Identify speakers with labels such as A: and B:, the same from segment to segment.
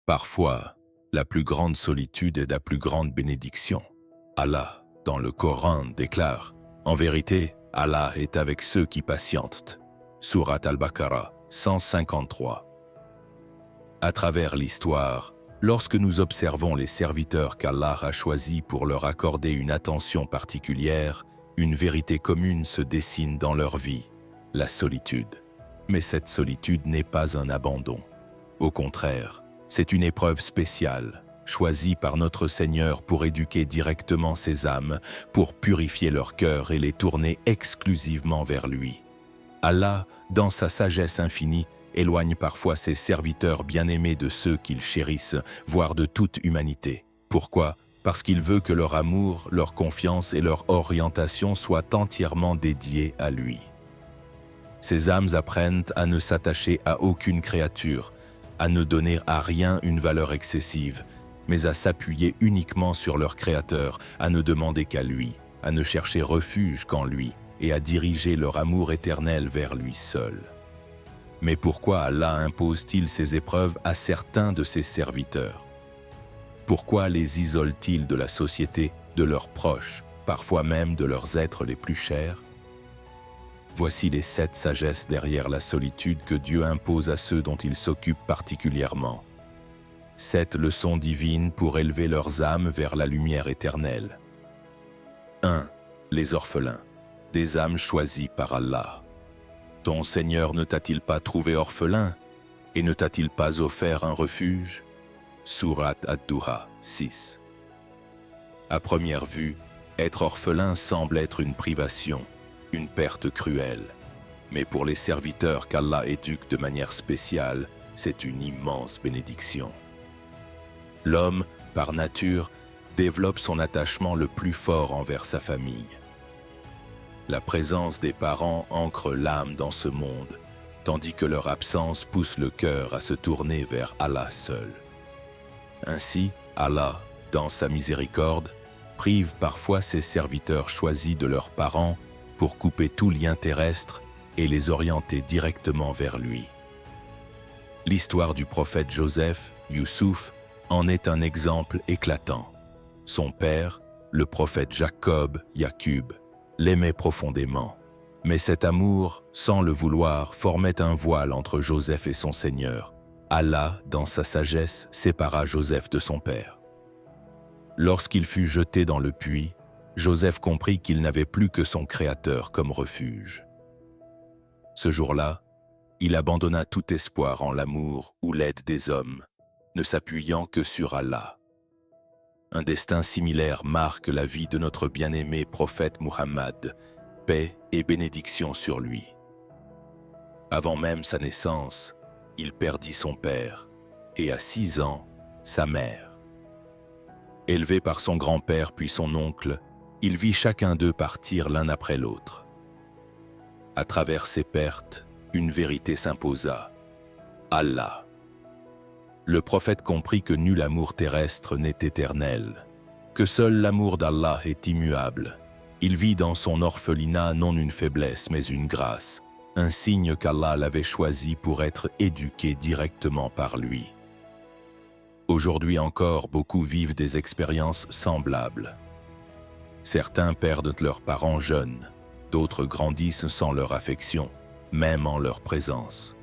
A: Parfois, la plus grande solitude est la plus grande bénédiction. Allah, dans le Coran, déclare « En vérité, Allah est avec ceux qui patientent ». Sourate Al-Baqarah 153. À travers l'histoire, lorsque nous observons les serviteurs qu'Allah a choisis pour leur accorder une attention particulière, une vérité commune se dessine dans leur vie, la solitude. Mais cette solitude n'est pas un abandon. Au contraire, c'est une épreuve spéciale, choisie par notre Seigneur pour éduquer directement ses âmes, pour purifier leur cœur et les tourner exclusivement vers lui. Allah, dans sa sagesse infinie, éloigne parfois ses serviteurs bien-aimés de ceux qu'ils chérissent, voire de toute humanité. Pourquoi ? Parce qu'il veut que leur amour, leur confiance et leur orientation soient entièrement dédiés à lui. Ces âmes apprennent à ne s'attacher à aucune créature, à ne donner à rien une valeur excessive, mais à s'appuyer uniquement sur leur Créateur, à ne demander qu'à lui, à ne chercher refuge qu'en lui, et à diriger leur amour éternel vers lui seul. Mais pourquoi Allah impose-t-il ces épreuves à certains de ses serviteurs? Pourquoi les isole-t-il de la société, de leurs proches, parfois même de leurs êtres les plus chers? Voici les 7 sagesses derrière la solitude que Dieu impose à ceux dont il s'occupe particulièrement. 7 leçons divines pour élever leurs âmes vers la lumière éternelle. 1. Les orphelins, des âmes choisies par Allah. Ton Seigneur ne t'a-t-il pas trouvé orphelin et ne t'a-t-il pas offert un refuge? Sourate Ad-Duha 6. À première vue, être orphelin semble être une privation, une perte cruelle. Mais pour les serviteurs qu'Allah éduque de manière spéciale, c'est une immense bénédiction. L'homme, par nature, développe son attachement le plus fort envers sa famille. La présence des parents ancre l'âme dans ce monde, tandis que leur absence pousse le cœur à se tourner vers Allah seul. Ainsi, Allah, dans sa miséricorde, prive parfois ses serviteurs choisis de leurs parents pour couper tout lien terrestre et les orienter directement vers lui. L'histoire du prophète Joseph, Youssouf, en est un exemple éclatant. Son père, le prophète Jacob, Yaqub, l'aimait profondément. Mais cet amour, sans le vouloir, formait un voile entre Joseph et son Seigneur. Allah, dans sa sagesse, sépara Joseph de son père. Lorsqu'il fut jeté dans le puits, Joseph comprit qu'il n'avait plus que son Créateur comme refuge. Ce jour-là, il abandonna tout espoir en l'amour ou l'aide des hommes, ne s'appuyant que sur Allah. Un destin similaire marque la vie de notre bien-aimé prophète Muhammad, paix et bénédiction sur lui. Avant même sa naissance, il perdit son père et à 6 ans, sa mère. Élevé par son grand-père puis son oncle, il vit chacun d'eux partir l'un après l'autre. À travers ces pertes, une vérité s'imposa: Allah. Le prophète comprit que nul amour terrestre n'est éternel, que seul l'amour d'Allah est immuable. Il vit dans son orphelinat non une faiblesse mais une grâce, un signe qu'Allah l'avait choisi pour être éduqué directement par lui. Aujourd'hui encore, beaucoup vivent des expériences semblables. Certains perdent leurs parents jeunes, d'autres grandissent sans leur affection, même en leur présence.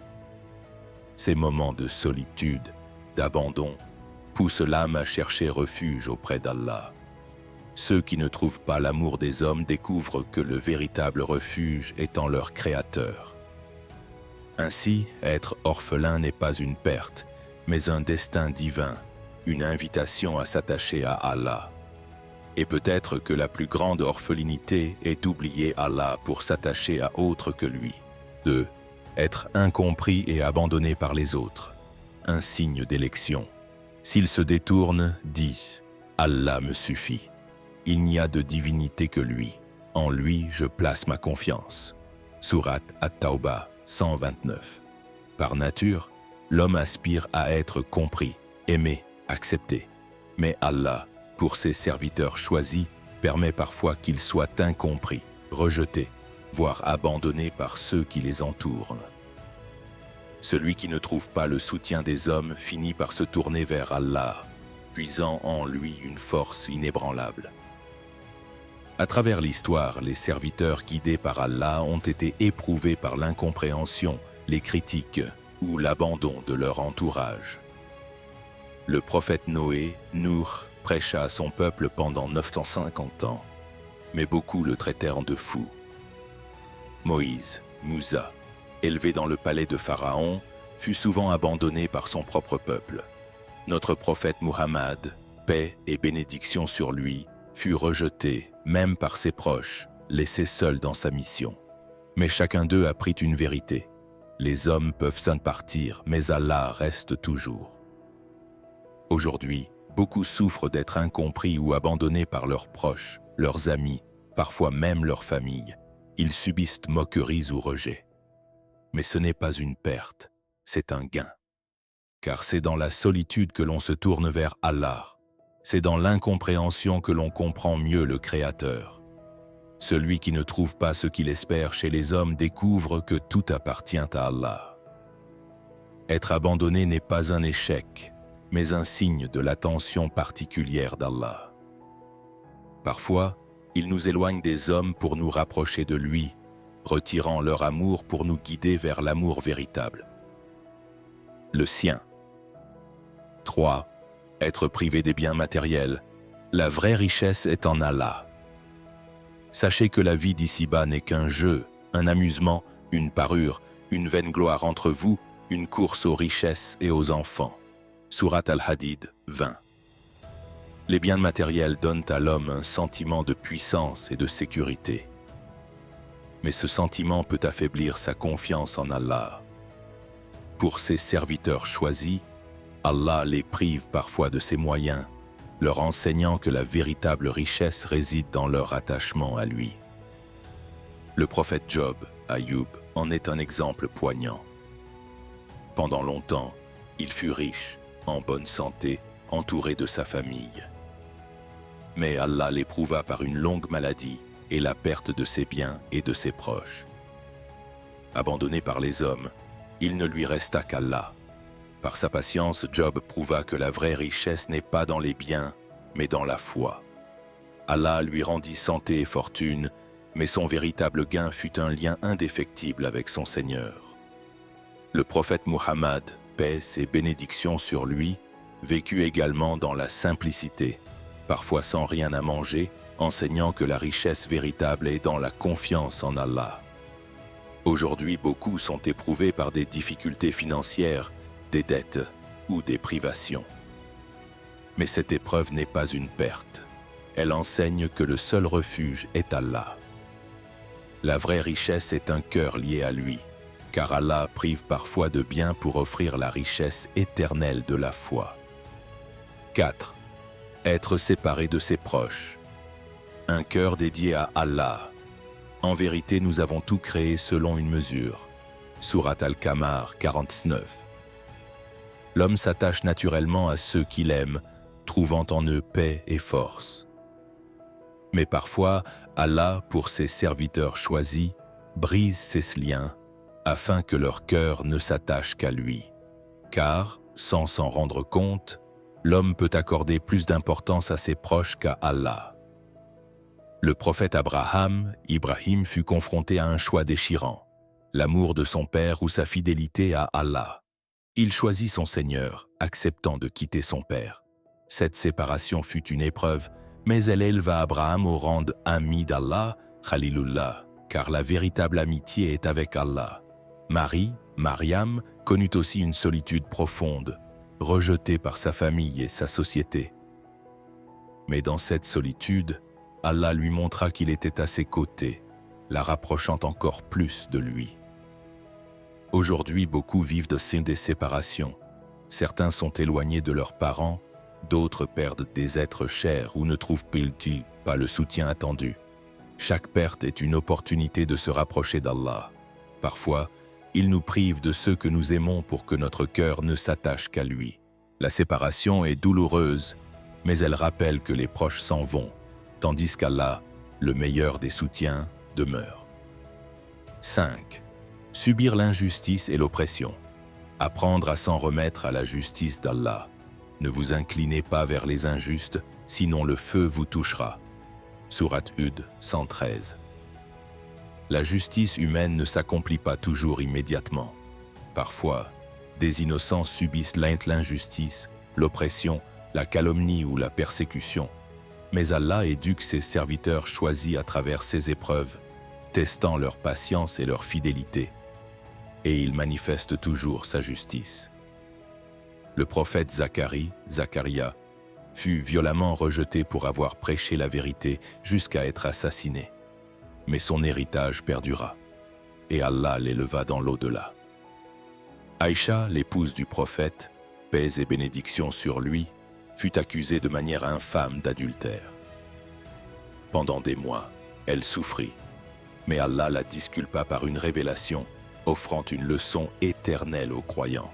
A: Ces moments de solitude, d'abandon, poussent l'âme à chercher refuge auprès d'Allah. Ceux qui ne trouvent pas l'amour des hommes découvrent que le véritable refuge est en leur Créateur. Ainsi, être orphelin n'est pas une perte, mais un destin divin, une invitation à s'attacher à Allah. Et peut-être que la plus grande orphelinité est d'oublier Allah pour s'attacher à autre que lui. 2. Être incompris et abandonné par les autres. Un signe d'élection. S'il se détourne, dis « Allah me suffit. Il n'y a de divinité que lui. En lui, je place ma confiance. » Sourate At-Tawbah 129. Par nature, l'homme aspire à être compris, aimé, accepté. Mais Allah, pour ses serviteurs choisis, permet parfois qu'ils soient incompris, rejetés, voire abandonnés par ceux qui les entourent. Celui qui ne trouve pas le soutien des hommes finit par se tourner vers Allah, puisant en lui une force inébranlable. À travers l'histoire, les serviteurs guidés par Allah ont été éprouvés par l'incompréhension, les critiques ou l'abandon de leur entourage. Le prophète Noé, Nuh, prêcha à son peuple pendant 950 ans, mais beaucoup le traitèrent de fou. Moïse, Moussa, élevé dans le palais de Pharaon, fut souvent abandonné par son propre peuple. Notre prophète Muhammad, paix et bénédiction sur lui, fut rejeté, même par ses proches, laissé seul dans sa mission. Mais chacun d'eux apprit une vérité. Les hommes peuvent s'en partir, mais Allah reste toujours. Aujourd'hui, beaucoup souffrent d'être incompris ou abandonnés par leurs proches, leurs amis, parfois même leur famille. Ils subissent moqueries ou rejets. Mais ce n'est pas une perte, c'est un gain. Car c'est dans la solitude que l'on se tourne vers Allah. C'est dans l'incompréhension que l'on comprend mieux le Créateur. Celui qui ne trouve pas ce qu'il espère chez les hommes découvre que tout appartient à Allah. Être abandonné n'est pas un échec, mais un signe de l'attention particulière d'Allah. Parfois, il nous éloigne des hommes pour nous rapprocher de lui, retirant leur amour pour nous guider vers l'amour véritable. Le sien. 3. Être privé des biens matériels. La vraie richesse est en Allah. Sachez que la vie d'ici-bas n'est qu'un jeu, un amusement, une parure, une vaine gloire entre vous, une course aux richesses et aux enfants. Sourate Al-Hadid 20. Les biens matériels donnent à l'homme un sentiment de puissance et de sécurité. Mais ce sentiment peut affaiblir sa confiance en Allah. Pour ses serviteurs choisis, Allah les prive parfois de ses moyens, leur enseignant que la véritable richesse réside dans leur attachement à lui. Le prophète Job, Ayoub, en est un exemple poignant. Pendant longtemps, il fut riche, en bonne santé, entouré de sa famille. Mais Allah l'éprouva par une longue maladie et la perte de ses biens et de ses proches. Abandonné par les hommes, il ne lui resta qu'Allah. Par sa patience, Job prouva que la vraie richesse n'est pas dans les biens, mais dans la foi. Allah lui rendit santé et fortune, mais son véritable gain fut un lien indéfectible avec son Seigneur. Le prophète Muhammad, paix et bénédiction sur lui, vécut également dans la simplicité, parfois sans rien à manger, enseignant que la richesse véritable est dans la confiance en Allah. Aujourd'hui, beaucoup sont éprouvés par des difficultés financières, des dettes ou des privations. Mais cette épreuve n'est pas une perte. Elle enseigne que le seul refuge est Allah. La vraie richesse est un cœur lié à lui, car Allah prive parfois de biens pour offrir la richesse éternelle de la foi. 4. Être séparé de ses proches. Un cœur dédié à Allah. En vérité, nous avons tout créé selon une mesure. Sourate Al-Qamar 49. L'homme s'attache naturellement à ceux qu'il aime, trouvant en eux paix et force. Mais parfois, Allah, pour ses serviteurs choisis, brise ces liens afin que leur cœur ne s'attache qu'à lui. Car, sans s'en rendre compte, l'homme peut accorder plus d'importance à ses proches qu'à Allah. Le prophète Ibrahim fut confronté à un choix déchirant, l'amour de son père ou sa fidélité à Allah. Il choisit son Seigneur, acceptant de quitter son père. Cette séparation fut une épreuve, mais elle éleva Abraham au rang d'ami d'Allah, Khalilullah, car la véritable amitié est avec Allah. Mariam, connut aussi une solitude profonde, rejetée par sa famille et sa société. Mais dans cette solitude, Allah lui montra qu'il était à ses côtés, la rapprochant encore plus de lui. Aujourd'hui, beaucoup vivent des séparations. Certains sont éloignés de leurs parents, d'autres perdent des êtres chers ou ne trouvent pas le soutien attendu. Chaque perte est une opportunité de se rapprocher d'Allah. Parfois, il nous prive de ceux que nous aimons pour que notre cœur ne s'attache qu'à lui. La séparation est douloureuse, mais elle rappelle que les proches s'en vont, tandis qu'Allah, le meilleur des soutiens, demeure. 5. Subir l'injustice et l'oppression. Apprendre à s'en remettre à la justice d'Allah. Ne vous inclinez pas vers les injustes, sinon le feu vous touchera. Sourate Hud 113. La justice humaine ne s'accomplit pas toujours immédiatement. Parfois, des innocents subissent l'injustice, l'oppression, la calomnie ou la persécution. Mais Allah éduque ses serviteurs choisis à travers ces épreuves, testant leur patience et leur fidélité. Et il manifeste toujours sa justice. Le prophète Zacharia, fut violemment rejeté pour avoir prêché la vérité jusqu'à être assassiné. Mais son héritage perdura, et Allah l'éleva dans l'au-delà. Aïcha, l'épouse du prophète, paix et bénédiction sur lui, fut accusée de manière infâme d'adultère. Pendant des mois, elle souffrit, mais Allah la disculpa par une révélation, offrant une leçon éternelle aux croyants.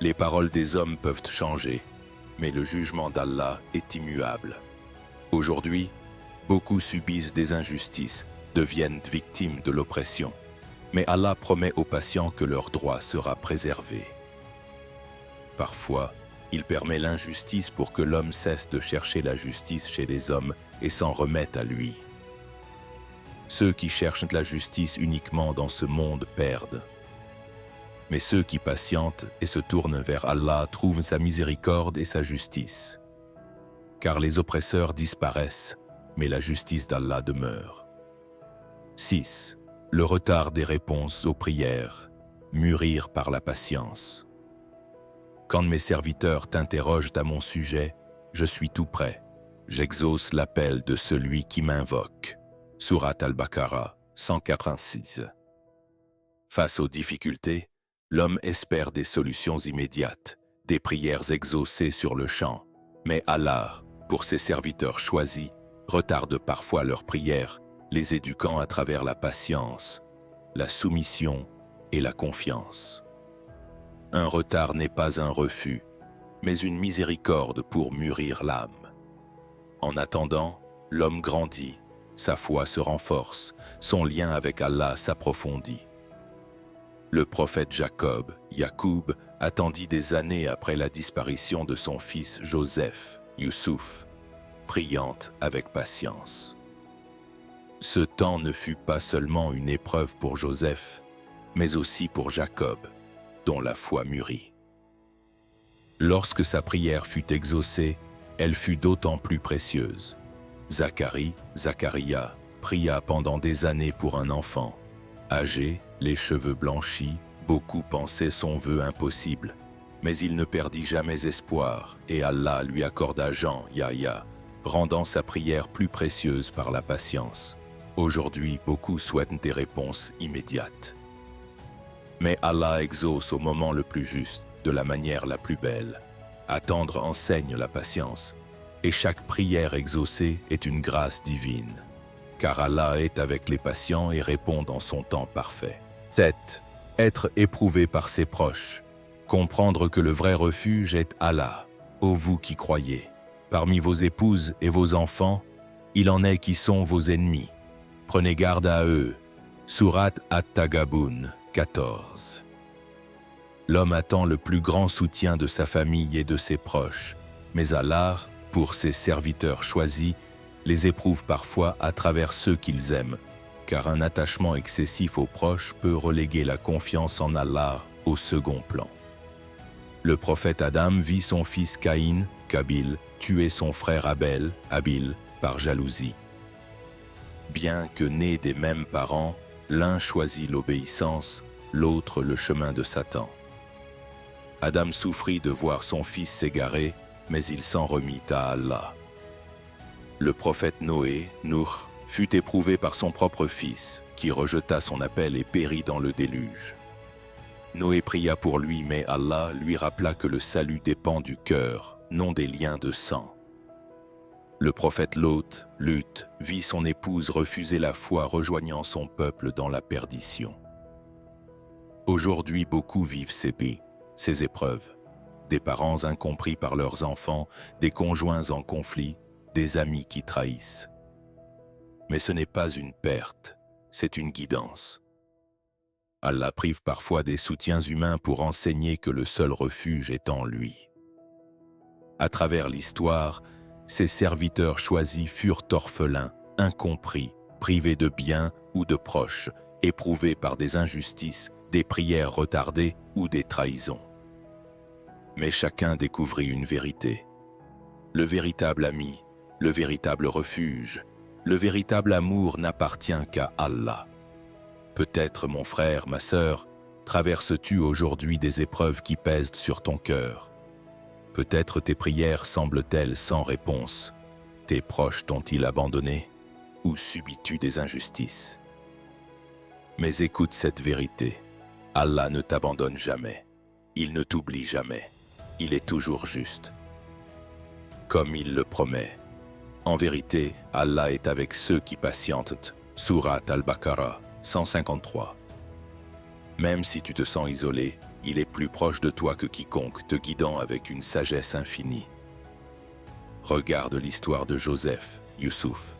A: Les paroles des hommes peuvent changer, mais le jugement d'Allah est immuable. Aujourd'hui, beaucoup subissent des injustices, deviennent victimes de l'oppression, mais Allah promet aux patients que leur droit sera préservé. Parfois, il permet l'injustice pour que l'homme cesse de chercher la justice chez les hommes et s'en remette à lui. Ceux qui cherchent la justice uniquement dans ce monde perdent. Mais ceux qui patientent et se tournent vers Allah trouvent sa miséricorde et sa justice. Car les oppresseurs disparaissent, mais la justice d'Allah demeure. 6. Le retard des réponses aux prières, mûrir par la patience. Quand mes serviteurs t'interrogent à mon sujet, je suis tout prêt. J'exauce l'appel de celui qui m'invoque. Sourate Al-Baqarah 186. Face aux difficultés, l'homme espère des solutions immédiates, des prières exaucées sur le champ. Mais Allah, pour ses serviteurs choisis, retarde parfois leurs prières, les éduquant à travers la patience, la soumission et la confiance. Un retard n'est pas un refus, mais une miséricorde pour mûrir l'âme. En attendant, l'homme grandit, sa foi se renforce, son lien avec Allah s'approfondit. Le prophète Yacoub, attendit des années après la disparition de son fils Joseph, Youssouf, priant avec patience. Ce temps ne fut pas seulement une épreuve pour Joseph, mais aussi pour Jacob, dont la foi mûrit. Lorsque sa prière fut exaucée, elle fut d'autant plus précieuse. Zacharia, pria pendant des années pour un enfant. Âgé, les cheveux blanchis, beaucoup pensaient son vœu impossible. Mais il ne perdit jamais espoir, et Allah lui accorda Jean, Yahya, rendant sa prière plus précieuse par la patience. Aujourd'hui, beaucoup souhaitent des réponses immédiates. Mais Allah exauce au moment le plus juste, de la manière la plus belle. Attendre enseigne la patience, et chaque prière exaucée est une grâce divine. Car Allah est avec les patients et répond dans son temps parfait. 7. Être éprouvé par ses proches. Comprendre que le vrai refuge est Allah, ô vous qui croyez. Parmi vos épouses et vos enfants, il en est qui sont vos ennemis. Prenez garde à eux. Sourate At-Tagabun 14. L'homme attend le plus grand soutien de sa famille et de ses proches, mais Allah, pour ses serviteurs choisis, les éprouve parfois à travers ceux qu'ils aiment, car un attachement excessif aux proches peut reléguer la confiance en Allah au second plan. Le prophète Adam vit son fils Caïn, Kabil, tuer son frère Abel, Habil, par jalousie. Bien que nés des mêmes parents, l'un choisit l'obéissance, l'autre le chemin de Satan. Adam souffrit de voir son fils s'égarer, mais il s'en remit à Allah. Le prophète Noé, Nuh, fut éprouvé par son propre fils, qui rejeta son appel et périt dans le déluge. Noé pria pour lui, mais Allah lui rappela que le salut dépend du cœur, non des liens de sang. Le prophète Lot, Lut, vit son épouse refuser la foi rejoignant son peuple dans la perdition. Aujourd'hui, beaucoup vivent ces épreuves. Des parents incompris par leurs enfants, des conjoints en conflit, des amis qui trahissent. Mais ce n'est pas une perte, c'est une guidance. Allah prive parfois des soutiens humains pour enseigner que le seul refuge est en lui. À travers l'histoire, ses serviteurs choisis furent orphelins, incompris, privés de biens ou de proches, éprouvés par des injustices, des prières retardées ou des trahisons. Mais chacun découvrit une vérité. Le véritable ami, le véritable refuge, le véritable amour n'appartient qu'à Allah. Peut-être, mon frère, ma sœur, traverses-tu aujourd'hui des épreuves qui pèsent sur ton cœur. Peut-être tes prières semblent-elles sans réponse. Tes proches t'ont-ils abandonné ou subis-tu des injustices? Mais écoute cette vérité. Allah ne t'abandonne jamais. Il ne t'oublie jamais. Il est toujours juste. Comme il le promet. En vérité, Allah est avec ceux qui patientent. Sourate Al-Baqarah 153. Même si tu te sens isolé, il est plus proche de toi que quiconque, te guidant avec une sagesse infinie. Regarde l'histoire de Joseph, Youssouf.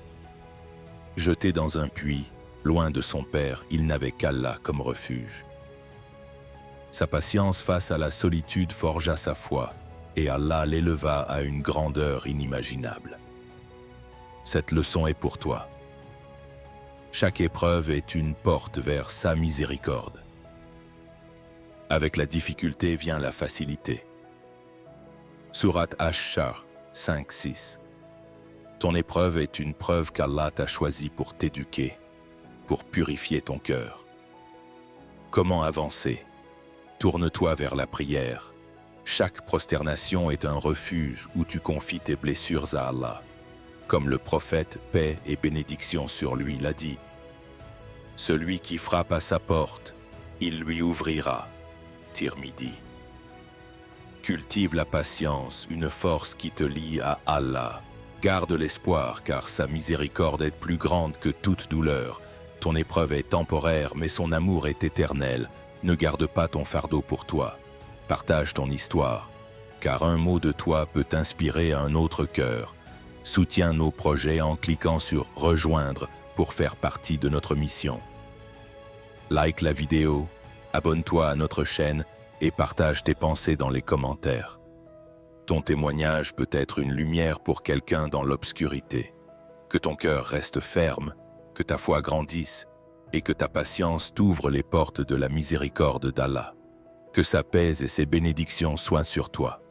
A: Jeté dans un puits, loin de son père, il n'avait qu'Allah comme refuge. Sa patience face à la solitude forgea sa foi, et Allah l'éleva à une grandeur inimaginable. Cette leçon est pour toi. Chaque épreuve est une porte vers sa miséricorde. Avec la difficulté vient la facilité. Sourate Ash-Shar 5-6. Ton épreuve est une preuve qu'Allah t'a choisi pour t'éduquer, pour purifier ton cœur. Comment avancer? Tourne-toi vers la prière. Chaque prosternation est un refuge où tu confies tes blessures à Allah. Comme le prophète, paix et bénédiction sur lui, l'a dit. Celui qui frappe à sa porte, il lui ouvrira. Tirmidhi. Cultive la patience, une force qui te lie à Allah. Garde l'espoir, car sa miséricorde est plus grande que toute douleur. Ton épreuve est temporaire, mais son amour est éternel. Ne garde pas ton fardeau pour toi. Partage ton histoire, car un mot de toi peut inspirer un autre cœur. Soutiens nos projets en cliquant sur « Rejoindre » pour faire partie de notre mission. Like la vidéo, abonne-toi à notre chaîne et partage tes pensées dans les commentaires. Ton témoignage peut être une lumière pour quelqu'un dans l'obscurité. Que ton cœur reste ferme, que ta foi grandisse et que ta patience t'ouvre les portes de la miséricorde d'Allah. Que sa paix et ses bénédictions soient sur toi.